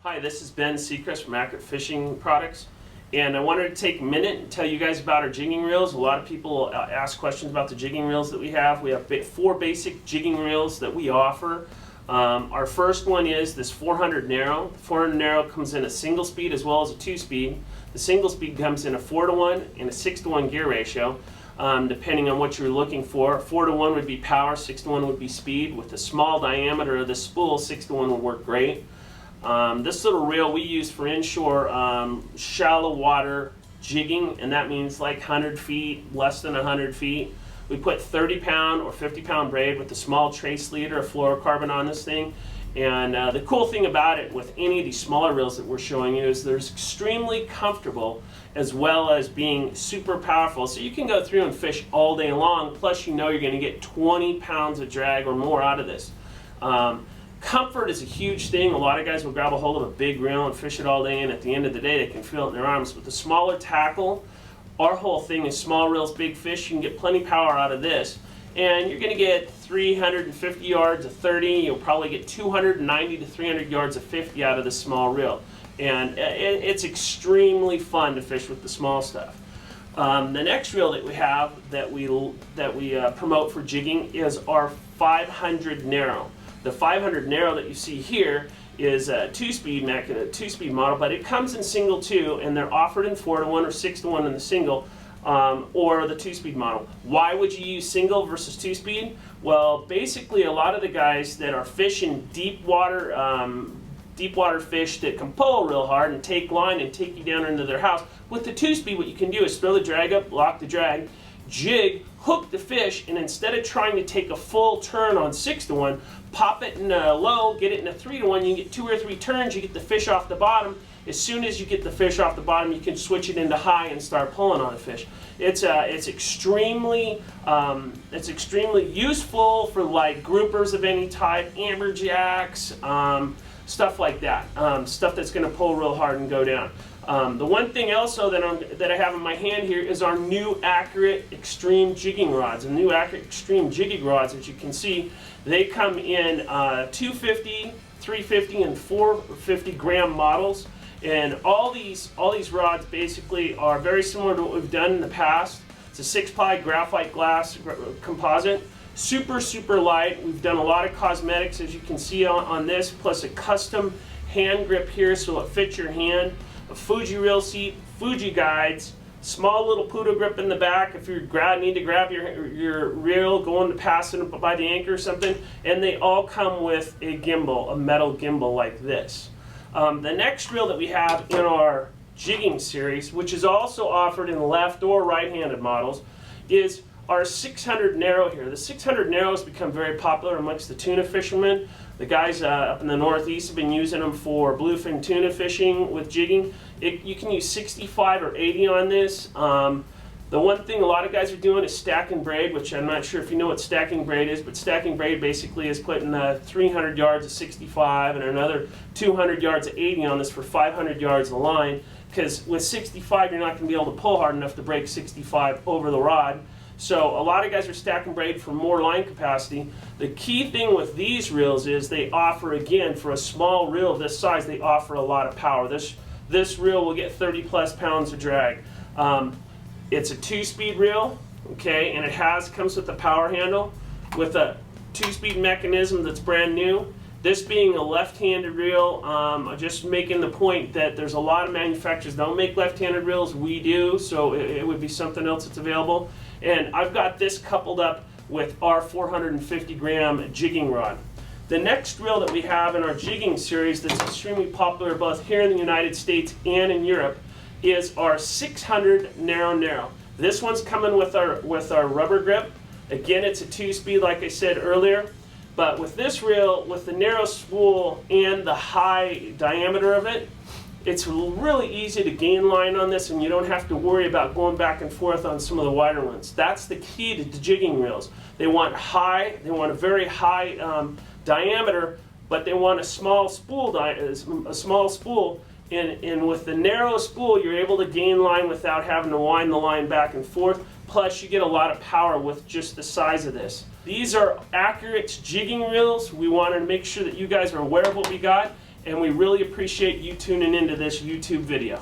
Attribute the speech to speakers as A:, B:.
A: Hi, this is Ben Secrest from Accurate Fishing Products, and I wanted to take a minute and tell you guys about our jigging reels. A lot of people ask questions about the jigging reels that we have. We have 4 basic jigging reels that we offer. Our first one is this 400 narrow. The 400 narrow comes in a single speed as well as a 2-speed. The single speed comes in a 4:1 and a 6:1 gear ratio, depending on what you're looking for. 4:1 would be power, 6:1 would be speed. With the small diameter of the spool, 6:1 will work great. This little reel we use for inshore shallow water jigging, and that means like 100 feet, less than 100 feet. We put 30-pound or 50-pound braid with a small trace leader of fluorocarbon on this thing. And the cool thing about it with any of these smaller reels that we're showing you is they're extremely comfortable as well as being super powerful. So you can go through and fish all day long, plus you know you're going to get 20 pounds of drag or more out of this. Comfort is a huge thing. A lot of guys will grab a hold of a big reel and fish it all day, and at the end of the day they can feel it in their arms. With the smaller tackle, our whole thing is small reels, big fish. You can get plenty of power out of this, and you're going to get 350 yards of 30. You'll probably get 290 to 300 yards of 50 out of this small reel, and it's extremely fun to fish with the small stuff. The next reel that we have that we promote for jigging is our 500 narrow. The 500 narrow that you see here is a 2-speed model, but it comes in single too, and they're offered in 4:1 or 6:1 in the single, or the 2-speed model. Why would you use single versus 2-speed? Well, basically a lot of the guys that are fishing deep water fish that can pull real hard and take line and take you down into their house, with the 2-speed what you can do is throw the drag up, lock the drag, jig, hook the fish, and instead of trying to take a full turn on 6:1, pop it in a low, get it in a 3:1, you get 2 or 3 turns, you get the fish off the bottom. As soon as you get the fish off the bottom, you can switch it into high and start pulling on a fish. It's extremely useful for like groupers of any type, amberjacks, stuff like that, stuff that's going to pull real hard and go down. The one thing also that I have in my hand here is our new Accurate Extreme jigging rods. The new Accurate Extreme jigging rods, as you can see, they come in 250, 350, and 450 gram models. And all these rods basically are very similar to what we've done in the past. It's a 6-ply graphite glass composite. Super light. We've done a lot of cosmetics, as you can see on this, plus a custom hand grip here so it fits your hand. A Fuji reel seat, Fuji guides, small little Pudo grip in the back if you need to grab your reel going to pass it by the anchor or something, and they all come with a gimbal, a metal gimbal like this. The next reel that we have in our jigging series, which is also offered in left or right-handed models, is our 600 narrow here. The 600 narrow has become very popular amongst the tuna fishermen. The guys up in the Northeast have been using them for bluefin tuna fishing with jigging. You can use 65 or 80 on this. The one thing a lot of guys are doing is stacking braid, which I'm not sure if you know what stacking braid is, but stacking braid basically is putting 300 yards of 65 and another 200 yards of 80 on this for 500 yards of line, because with 65 you're not going to be able to pull hard enough to break 65 over the rod. So a lot of guys are stacking braid for more line capacity. The key thing with these reels is they offer, again, for a small reel of this size, they offer a lot of power. This reel will get 30 plus pounds of drag. It's a 2-speed reel, okay, and it comes with a power handle with a 2-speed mechanism that's brand new. This being a left-handed reel, I'm just making the point that there's a lot of manufacturers that don't make left-handed reels. We do, so it would be something else that's available. And I've got this coupled up with our 450 gram jigging rod. The next reel that we have in our jigging series that's extremely popular both here in the United States and in Europe is our 600 narrow. This one's coming with our rubber grip. Again, it's a 2-speed like I said earlier. But with this reel, with the narrow spool and the high diameter of it, it's really easy to gain line on this, and you don't have to worry about going back and forth on some of the wider ones. That's the key to the jigging reels. They want a very high diameter, but they want a small spool, and with the narrow spool, you're able to gain line without having to wind the line back and forth. Plus, you get a lot of power with just the size of this. These are Accurate jigging reels. We want to make sure that you guys are aware of what we got. and we really appreciate you tuning into this YouTube video.